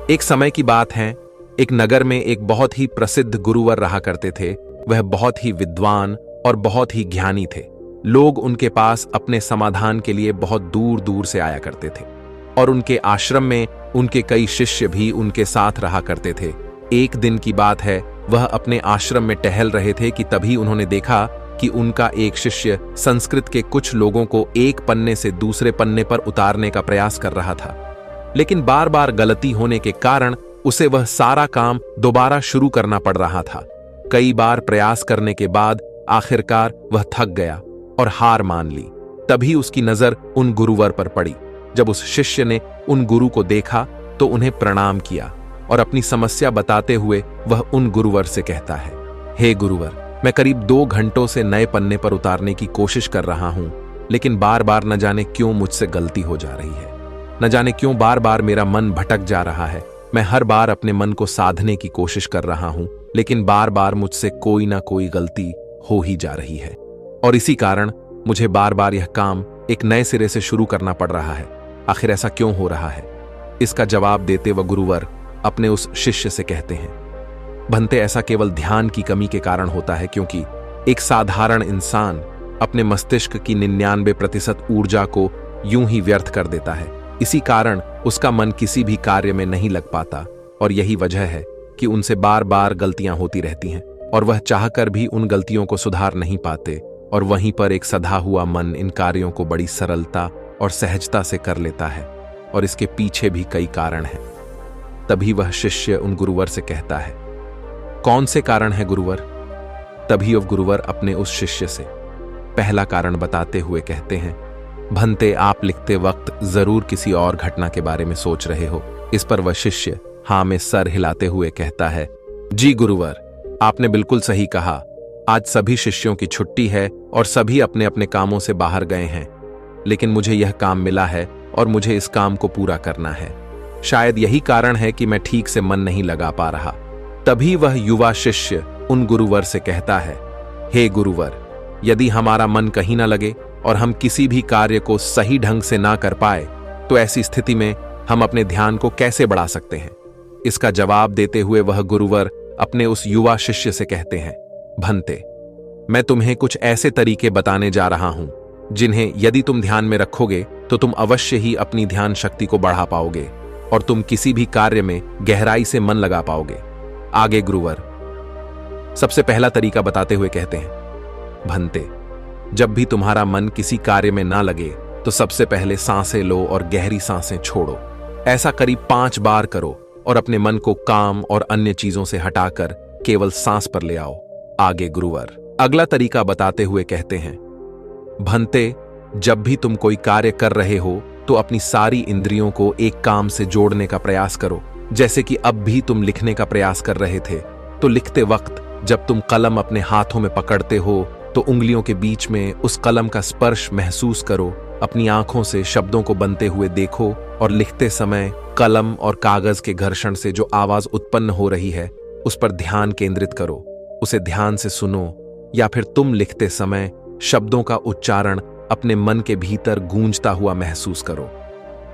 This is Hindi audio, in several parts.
एक समय की बात है, एक नगर में एक बहुत ही प्रसिद्ध गुरुवर रहा करते थे। वह बहुत ही विद्वान और बहुत ही ज्ञानी थे। लोग उनके पास अपने समाधान के लिए बहुत दूर दूर से आया करते थे और उनके आश्रम में उनके कई शिष्य भी उनके साथ रहा करते थे। एक दिन की बात है, वह अपने आश्रम में टहल रहे थे कि तभी उन्होंने देखा कि उनका एक शिष्य संस्कृत के कुछ लोगों को एक पन्ने से दूसरे पन्ने पर उतारने का प्रयास कर रहा था, लेकिन बार बार गलती होने के कारण उसे वह सारा काम दोबारा शुरू करना पड़ रहा था। कई बार प्रयास करने के बाद आखिरकार वह थक गया और हार मान ली। तभी उसकी नजर उन गुरुवर पर पड़ी। जब उस शिष्य ने उन गुरु को देखा तो उन्हें प्रणाम किया और अपनी समस्या बताते हुए वह उन गुरुवर से कहता है, हे गुरुवर, मैं करीब 2 घंटों से नए पन्ने पर उतारने की कोशिश कर रहा हूं, लेकिन बार बार न जाने क्यों मुझसे गलती हो जा रही है। न जाने क्यों बार बार मेरा मन भटक जा रहा है। मैं हर बार अपने मन को साधने की कोशिश कर रहा हूं, लेकिन बार बार मुझसे कोई ना कोई गलती हो ही जा रही है और इसी कारण मुझे बार बार यह काम एक नए सिरे से शुरू करना पड़ रहा है। आखिर ऐसा क्यों हो रहा है? इसका जवाब देते वह गुरुवर अपने उस शिष्य से कहते हैं, भंते, ऐसा केवल ध्यान की कमी के कारण होता है, क्योंकि एक साधारण इंसान अपने मस्तिष्क की 99% ऊर्जा को यूं ही व्यर्थ कर देता है। इसी कारण उसका मन किसी भी कार्य में नहीं लग पाता और यही वजह है कि उनसे बार बार गलतियां होती रहती हैं और वह चाहकर भी उन गलतियों को सुधार नहीं पाते और वहीं पर एक सधा हुआ मन इन कार्यों को बड़ी सरलता और सहजता से कर लेता है और इसके पीछे भी कई कारण हैं। तभी वह शिष्य उन गुरुवर से कहता है, कौन से कारण है गुरुवर? तभी वह गुरुवर अपने उस शिष्य से पहला कारण बताते हुए कहते हैं, भंते, आप लिखते वक्त जरूर किसी और घटना के बारे में सोच रहे हो। इस पर वह शिष्य हाँ में सर हिलाते हुए कहता है, जी गुरुवर, आपने बिल्कुल सही कहा। आज सभी शिष्यों की छुट्टी है और सभी अपने अपने कामों से बाहर गए हैं, लेकिन मुझे यह काम मिला है और मुझे इस काम को पूरा करना है। शायद यही कारण है कि मैं ठीक से मन नहीं लगा पा रहा। तभी वह युवा शिष्य उन गुरुवर से कहता है, हे गुरुवर, यदि हमारा मन कहीं ना लगे और हम किसी भी कार्य को सही ढंग से ना कर पाए तो ऐसी स्थिति में हम अपने ध्यान को कैसे बढ़ा सकते हैं? इसका जवाब देते हुए वह गुरुवर अपने उस युवा शिष्य से कहते हैं, भंते, मैं तुम्हें कुछ ऐसे तरीके बताने जा रहा हूं जिन्हें यदि तुम ध्यान में रखोगे तो तुम अवश्य ही अपनी ध्यान शक्ति को बढ़ा पाओगे और तुम किसी भी कार्य में गहराई से मन लगा पाओगे। आगे गुरुवर सबसे पहला तरीका बताते हुए कहते हैं, भंते, जब भी तुम्हारा मन किसी कार्य में ना लगे तो सबसे पहले सांसें लो और गहरी सांसें छोड़ो। ऐसा करीब 5 बार करो और अपने मन को काम और अन्य चीजों से हटाकर केवल सांस पर ले आओ। आगे गुरुवर अगला तरीका बताते हुए कहते हैं, भंते, जब भी तुम कोई कार्य कर रहे हो तो अपनी सारी इंद्रियों को एक काम से जोड़ने का प्रयास करो। जैसे कि अब भी तुम लिखने का प्रयास कर रहे थे, तो लिखते वक्त जब तुम कलम अपने हाथों में पकड़ते हो तो उंगलियों के बीच में उस कलम का स्पर्श महसूस करो। अपनी आंखों से शब्दों को बनते हुए देखो और लिखते समय कलम और कागज के घर्षण से जो आवाज उत्पन्न हो रही है उस पर ध्यान केंद्रित करो। उसे ध्यान से सुनो या फिर तुम लिखते समय शब्दों का उच्चारण अपने मन के भीतर गूंजता हुआ महसूस करो।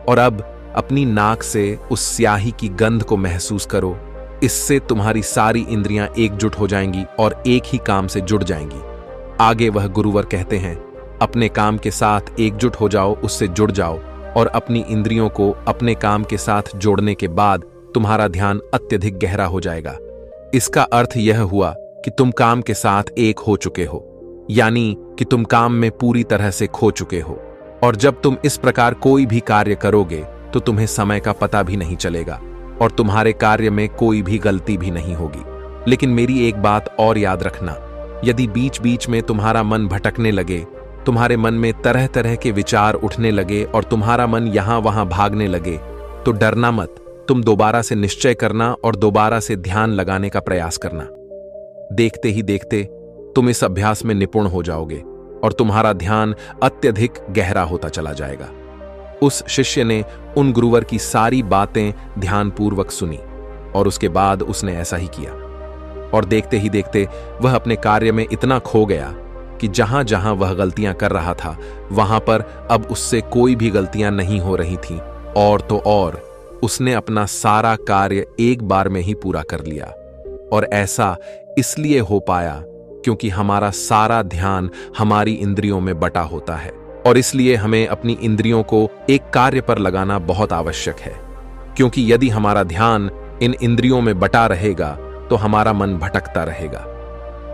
और अब अपनी नाक से उस स्याही की गंध को महसूस करो। इससे तुम्हारी सारी इंद्रियां एकजुट हो जाएंगी और एक ही काम से जुड़ जाएंगी। आगे वह गुरुवर कहते हैं, अपने काम के साथ एकजुट हो जाओ, उससे जुड़ जाओ और अपनी इंद्रियों को अपने काम के साथ जोड़ने के बाद तुम्हारा ध्यान अत्यधिक गहरा हो जाएगा। इसका अर्थ यह हुआ कि तुम काम के साथ एक हो चुके हो, यानी कि तुम काम में पूरी तरह से खो चुके हो। और जब तुम इस प्रकार कोई भी कार्य करोगे तो तुम्हें समय का पता भी नहीं चलेगा और तुम्हारे कार्य में कोई भी गलती भी नहीं होगी। लेकिन मेरी एक बात और याद रखना, यदि बीच बीच में तुम्हारा मन भटकने लगे, तुम्हारे मन में तरह तरह के विचार उठने लगे और तुम्हारा मन यहां वहां भागने लगे, तो डरना मत। तुम दोबारा से निश्चय करना और दोबारा से ध्यान लगाने का प्रयास करना। देखते ही देखते तुम इस अभ्यास में निपुण हो जाओगे और तुम्हारा ध्यान अत्यधिक गहरा होता चला जाएगा। उस शिष्य ने उन गुरुवर की सारी बातें ध्यानपूर्वक सुनी और उसके बाद उसने ऐसा ही किया और देखते ही देखते वह अपने कार्य में इतना खो गया कि जहां जहां वह गलतियां कर रहा था वहां पर अब उससे कोई भी गलतियां नहीं हो रही थीं। और तो और उसने अपना सारा कार्य एक बार में ही पूरा कर लिया। और ऐसा इसलिए हो पाया क्योंकि हमारा सारा ध्यान हमारी इंद्रियों में बटा होता है, और इसलिए हमें अपनी इंद्रियों को एक कार्य पर लगाना बहुत आवश्यक है। क्योंकि यदि हमारा ध्यान इन इंद्रियों में बटा रहेगा तो हमारा मन भटकता रहेगा।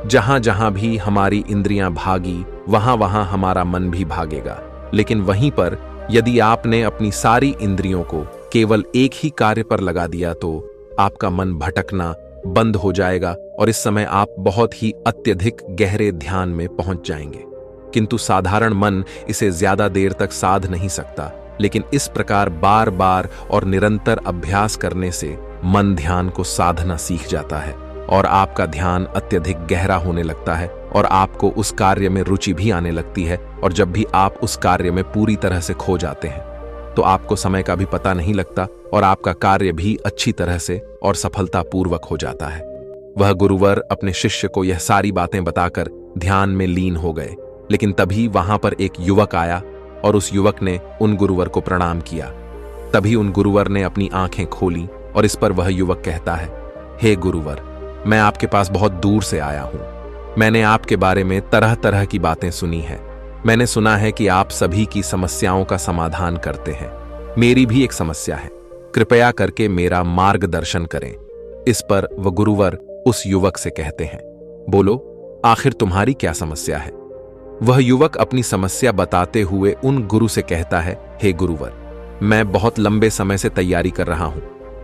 जहां जहां भी हमारी इंद्रियां भागी, वहां वहां हमारा मन भी भागेगा। लेकिन वहीं पर यदि आपने अपनी सारी इंद्रियों को केवल एक ही कार्य पर लगा दिया तो आपका मन भटकना बंद हो जाएगा, और इस समय आप बहुत ही अत्यधिक गहरे ध्यान में पहुंच जाएंगे। किंतु साधारण मन इसे ज्यादा देर तक साध नहीं सकता, लेकिन इस प्रकार बार बार और निरंतर अभ्यास करने से मन ध्यान को साधना सीख जाता है, और आपका ध्यान अत्यधिक गहरा होने लगता है, और आपको उस कार्य में रुचि भी आने लगती है। और जब भी आप उस कार्य में पूरी तरह से खो जाते हैं तो आपको समय का भी पता नहीं लगता, और आपका कार्य भी अच्छी तरह से और सफलतापूर्वक हो जाता है। वह गुरुवर अपने शिष्य को यह सारी बातें बताकर ध्यान में लीन हो गए। लेकिन तभी वहां पर एक युवक आया, और उस युवक ने उन गुरुवर को प्रणाम किया। तभी उन गुरुवर ने अपनी आंखें खोली, और इस पर वह युवक कहता है, हे गुरुवर, मैं आपके पास बहुत दूर से आया हूं। मैंने आपके बारे में तरह तरह की बातें सुनी हैं। मैंने सुना है कि आप सभी की समस्याओं का समाधान करते हैं। मेरी भी एक समस्या है, कृपया करके मेरा मार्गदर्शन करें। इस पर वह गुरुवर उस युवक से कहते हैं, बोलो, आखिर तुम्हारी क्या समस्या है? वह युवक अपनी समस्या बताते हुए उन गुरु से कहता है, हे गुरुवर, मैं बहुत लंबे समय से तैयारी कर रहा हूं।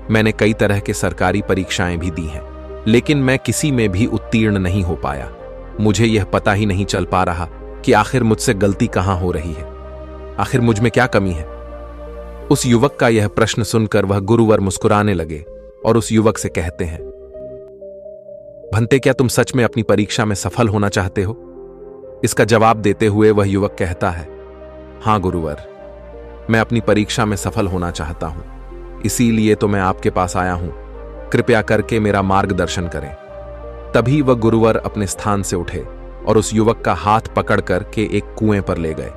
मैंने कई तरह के सरकारी परीक्षाएं भी दी हैं, लेकिन मैं किसी में भी उत्तीर्ण नहीं हो पाया। मुझे यह पता ही नहीं चल पा रहा कि आखिर मुझसे गलती कहां हो रही है, आखिर मुझ में क्या कमी है। उस युवक का यह प्रश्न सुनकर वह गुरुवर मुस्कुराने लगे और उस युवक से कहते हैं, भंते, क्या तुम सच में अपनी परीक्षा में सफल होना चाहते हो? इसका जवाब देते हुए वह युवक कहता है, हां गुरुवर, मैं अपनी परीक्षा में सफल होना चाहता हूं, इसीलिए तो मैं आपके पास आया हूं। कृपया करके मेरा मार्गदर्शन करें। तभी वह गुरुवर अपने स्थान से उठे और उस युवक का हाथ पकड़कर के एक कुएं पर ले गए।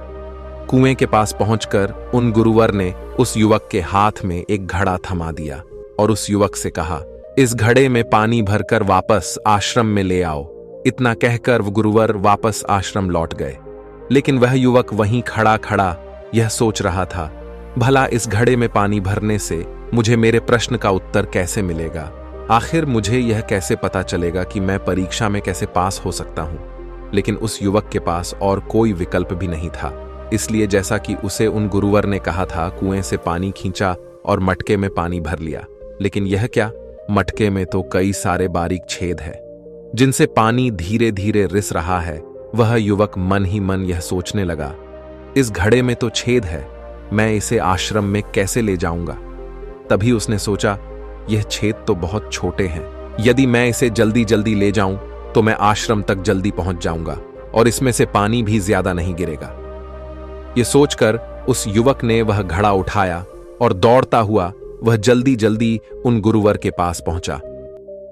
कुएं के पास पहुंचकर उन गुरुवर ने उस युवक के हाथ में एक घड़ा थमा दिया और उस युवक से कहा, इस घड़े में पानी भरकर वापस आश्रम में ले आओ। इतना कहकर वह गुरुवर वापस आश्रम लौट गए। लेकिन वह युवक वहीं खड़ा खड़ा यह सोच रहा था, भला इस घड़े में पानी भरने से मुझे मेरे प्रश्न का उत्तर कैसे मिलेगा? आखिर मुझे यह कैसे पता चलेगा कि मैं परीक्षा में कैसे पास हो सकता हूं? लेकिन उस युवक के पास और कोई विकल्प भी नहीं था, इसलिए जैसा कि उसे उन गुरुवर ने कहा था, कुएं से पानी खींचा और मटके में पानी भर लिया। लेकिन यह क्या, मटके में तो कई सारे बारीक छेद है जिनसे पानी धीरे धीरे रिस रहा है। वह युवक मन ही मन यह सोचने लगा, इस घड़े में तो छेद है, मैं इसे आश्रम में कैसे ले जाऊंगा? तभी उसने सोचा, यह छेद तो बहुत छोटे हैं, यदि मैं इसे जल्दी जल्दी ले जाऊं तो मैं आश्रम तक जल्दी पहुंच जाऊंगा और इसमें से पानी भी ज्यादा नहीं गिरेगा। यह सोचकर उस युवक ने वह घड़ा उठाया और दौड़ता हुआ वह जल्दी जल्दी उन गुरुवर के पास पहुंचा।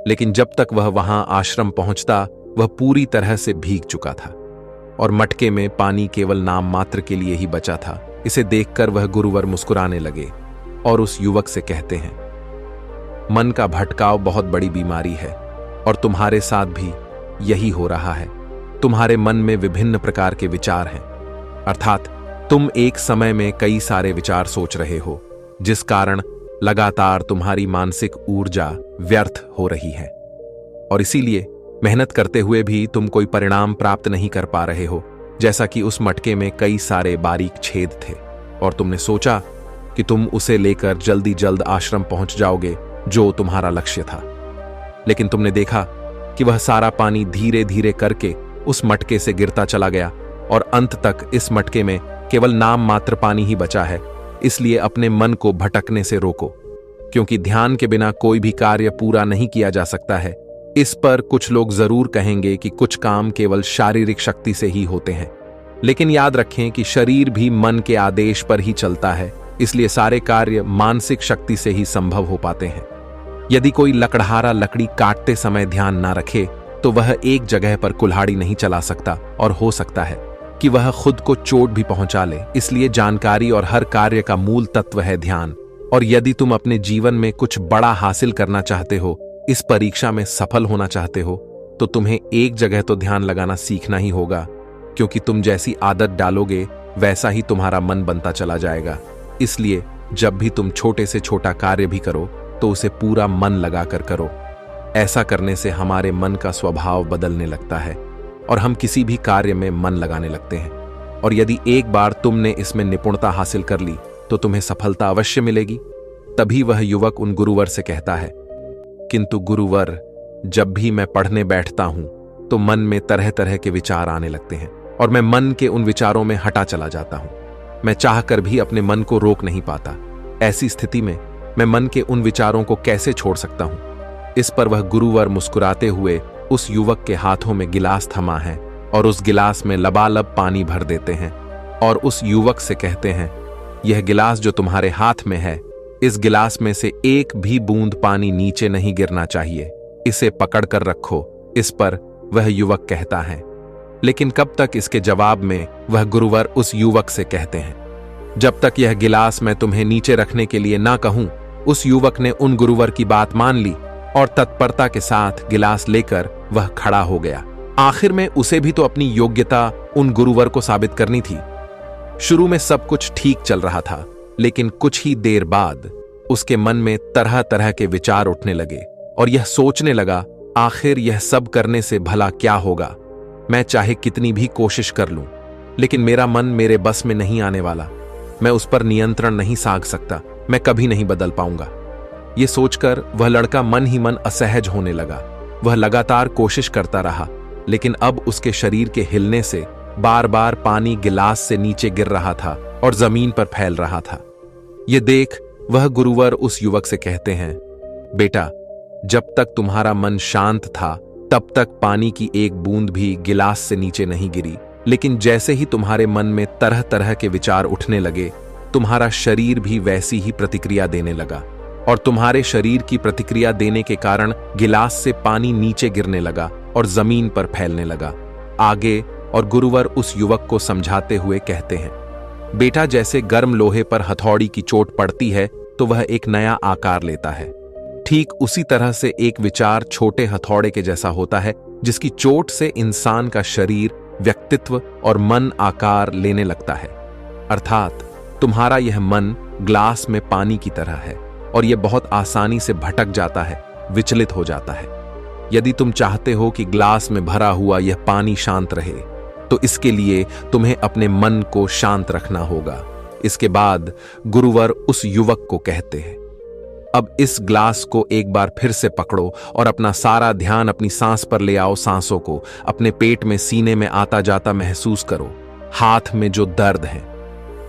लेकिन जब तक वह वहां आश्रम पहुंचता, वह पूरी तरह से भीग चुका था और मटके में पानी केवल नाम मात्र के लिए ही बचा था। इसे देखकर वह गुरुवर मुस्कुराने लगे और उस युवक से कहते हैं, मन का भटकाव बहुत बड़ी बीमारी है और तुम्हारे साथ भी यही हो रहा है। तुम्हारे मन में विभिन्न प्रकार के विचार हैं, अर्थात तुम एक समय में कई सारे विचार सोच रहे हो, जिस कारण लगातार तुम्हारी मानसिक ऊर्जा व्यर्थ हो रही है और इसीलिए मेहनत करते हुए भी तुम कोई परिणाम प्राप्त नहीं कर पा रहे हो। जैसा कि उस मटके में कई सारे बारीक छेद थे और तुमने सोचा कि तुम उसे लेकर जल्दी जल्द आश्रम पहुंच जाओगे, जो तुम्हारा लक्ष्य था। लेकिन तुमने देखा कि वह सारा पानी धीरे धीरे करके उस मटके से गिरता चला गया और अंत तक इस मटके में केवल नाम मात्र पानी ही बचा है। इसलिए अपने मन को भटकने से रोको, क्योंकि ध्यान के बिना कोई भी कार्य पूरा नहीं किया जा सकता है। इस पर कुछ लोग जरूर कहेंगे कि कुछ काम केवल शारीरिक शक्ति से ही होते हैं, लेकिन याद रखें कि शरीर भी मन के आदेश पर ही चलता है, इसलिए सारे कार्य मानसिक शक्ति से ही संभव हो पाते हैं। यदि कोई लकड़हारा लकड़ी काटते समय ध्यान ना रखे तो वह एक जगह पर कुल्हाड़ी नहीं चला सकता और हो सकता है कि वह खुद को चोट भी पहुंचा ले। इसलिए जानकारी और हर कार्य का मूल तत्व है ध्यान, और यदि तुम अपने जीवन में कुछ बड़ा हासिल करना चाहते हो, इस परीक्षा में सफल होना चाहते हो, तो तुम्हें एक जगह तो ध्यान लगाना सीखना ही होगा, क्योंकि तुम जैसी आदत डालोगे वैसा ही तुम्हारा मन बनता चला जाएगा। इसलिए जब भी तुम छोटे से छोटा कार्य भी करो तो उसे पूरा मन लगाकर करो। ऐसा करने से हमारे मन का स्वभाव बदलने लगता है और हम किसी भी कार्य में मन लगाने लगते हैं। और यदि एक बार तुमने इसमें निपुणता हासिल कर ली तो तुम्हें सफलता अवश्य मिलेगी। तभी वह युवक उन गुरुवर से कहता है, किंतु गुरुवर, जब भी मैं पढ़ने बैठता हूं तो मन में तरह तरह के विचार आने लगते हैं और मैं मन के उन विचारों में हटा चला जाता हूं। मैं चाहकर भी अपने मन को रोक नहीं पाता। ऐसी स्थिति में मैं मन के उन विचारों को कैसे छोड़ सकता हूं? इस पर वह गुरुवर मुस्कुराते हुए उस युवक के हाथों में गिलास थमा है और उस गिलास में लबालब पानी भर देते हैं और उस युवक से कहते हैं, यह गिलास जो तुम्हारे हाथ में है, इस गिलास में से एक भी बूंद पानी नीचे नहीं गिरना चाहिए, इसे पकड़ कर रखो। इस पर वह युवक कहता है, लेकिन कब तक? इसके जवाब में वह गुरुवर उस युवक से कहते हैं, जब तक यह गिलास मैं तुम्हें नीचे रखने के लिए ना कहूं। उस युवक ने उन गुरुवर की बात मान ली और तत्परता के साथ गिलास लेकर वह खड़ा हो गया। आखिर में उसे भी तो अपनी योग्यता उन गुरुवर को साबित करनी थी। शुरू में सब कुछ ठीक चल रहा था, लेकिन कुछ ही देर बाद उसके मन में तरह तरह के विचार उठने लगे और यह सोचने लगा, आखिर यह सब करने से भला क्या होगा? मैं चाहे कितनी भी कोशिश कर लूं, लेकिन मेरा मन मेरे बस में नहीं आने वाला। मैं उस पर नियंत्रण नहीं साध सकता। मैं कभी नहीं बदल पाऊंगा। यह सोचकर वह लड़का मन ही मन असहज होने लगा। वह लगातार कोशिश करता रहा, लेकिन अब उसके शरीर के हिलने से बार बार पानी गिलास से नीचे गिर रहा था और जमीन पर फैल रहा था। यह देख वह गुरुवर उस युवक से कहते हैं, बेटा, जब तक तुम्हारा मन शांत था तब तक पानी की एक बूंद भी गिलास से नीचे नहीं गिरी, लेकिन जैसे ही तुम्हारे मन में तरह तरह के विचार उठने लगे, तुम्हारा शरीर भी वैसी ही प्रतिक्रिया देने लगा और तुम्हारे शरीर की प्रतिक्रिया देने के कारण गिलास से पानी नीचे गिरने लगा और जमीन पर फैलने लगा। आगे और गुरुवर उस युवक को समझाते हुए कहते हैं, बेटा, जैसे गर्म लोहे पर हथौड़ी की चोट पड़ती है तो वह एक नया आकार लेता है, ठीक उसी तरह से एक विचार छोटे हथौड़े के जैसा होता है, जिसकी चोट से इंसान का शरीर, व्यक्तित्व और मन आकार लेने लगता है। अर्थात तुम्हारा यह मन ग्लास में पानी की तरह है और यह बहुत आसानी से भटक जाता है, विचलित हो जाता है। यदि तुम चाहते हो कि ग्लास में भरा हुआ यह पानी शांत रहे, तो इसके लिए तुम्हें अपने मन को शांत रखना होगा। इसके बाद गुरुवर उस युवक को कहते हैं, अब इस ग्लास को एक बार फिर से पकड़ो और अपना सारा ध्यान अपनी सांस पर ले आओ। सांसों को अपने पेट में, सीने में आता जाता महसूस करो। हाथ में जो दर्द है,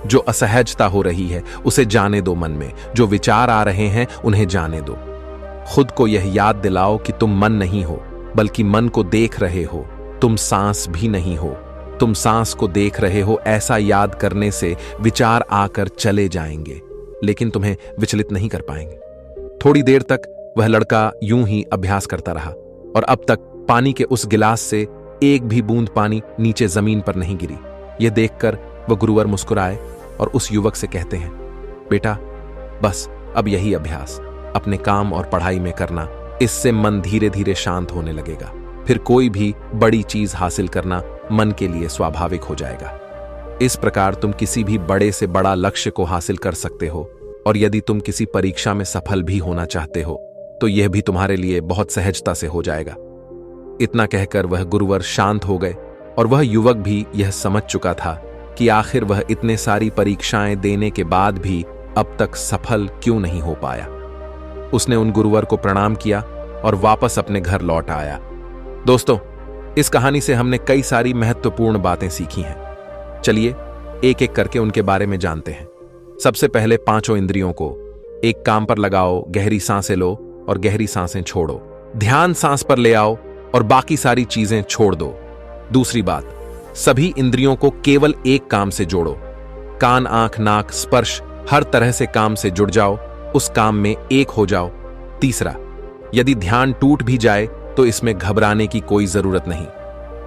जो असहजता हो रही है, उसे जाने दो। मन में जो विचार आ रहे हैं उन्हें जाने दो। खुद को यह याद दिलाओ कि तुम मन नहीं हो, बल्कि मन को देख रहे हो। तुम सांस भी नहीं हो, तुम सांस को देख रहे हो। ऐसा याद करने से विचार आकर चले जाएंगे, लेकिन तुम्हें विचलित नहीं कर पाएंगे। थोड़ी देर तक वह लड़का यूं ही अभ्यास करता रहा और अब तक पानी के उस गिलास से एक भी बूंद पानी नीचे जमीन पर नहीं गिरी। यह देखकर वह गुरुवर मुस्कुराए और उस युवक से कहते हैं, बेटा, बस अब यही अभ्यास अपने काम और पढ़ाई में करना। इससे मन धीरे धीरे शांत होने लगेगा। फिर कोई भी बड़ी चीज हासिल करना मन के लिए स्वाभाविक हो जाएगा। इस प्रकार तुम किसी भी बड़े से बड़ा लक्ष्य को हासिल कर सकते हो। और यदि तुम किसी परीक्षा में सफल भी होना चाहते हो तो यह भी तुम्हारे लिए बहुत सहजता से हो जाएगा। इतना कहकर वह गुरुवर शांत हो गए और वह युवक भी यह समझ चुका था कि आखिर वह इतने सारी परीक्षाएं देने के बाद भी अब तक सफल क्यों नहीं हो पाया। उसने उन गुरुवर को प्रणाम किया और वापस अपने घर लौट आया। दोस्तों, इस कहानी से हमने कई सारी महत्वपूर्ण बातें सीखी हैं। चलिए एक एक करके उनके बारे में जानते हैं। सबसे पहले पांचों इंद्रियों को एक काम पर लगाओ, गहरी सांसें लो और गहरी सांसें छोड़ो। ध्यान सांस पर ले आओ और बाकी सारी चीजें छोड़ दो। दूसरी बात, सभी इंद्रियों को केवल एक काम से जोड़ो। कान, आंख, नाक, स्पर्श, हर तरह से काम से जुड़ जाओ, उस काम में एक हो जाओ। तीसरा, यदि ध्यान टूट भी जाए तो इसमें घबराने की कोई जरूरत नहीं।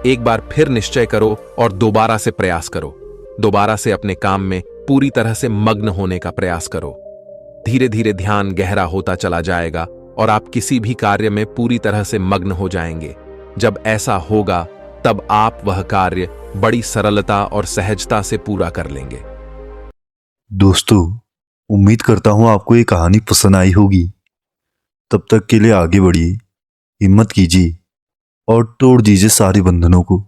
एक बार फिर निश्चय करो और दोबारा से प्रयास करो। दोबारा से अपने काम में पूरी तरह से मग्न होने का प्रयास करो। धीरे धीरे ध्यान गहरा होता चला जाएगा और आप किसी भी कार्य में पूरी तरह से मग्न हो जाएंगे। जब ऐसा होगा तब आप वह कार्य बड़ी सरलता और सहजता से पूरा कर लेंगे। दोस्तों, उम्मीद करता हूं आपको ये कहानी पसंद आई होगी। तब तक के लिए आगे बढ़िए, हिम्मत कीजिए और तोड़ दीजिए सारे बंधनों को।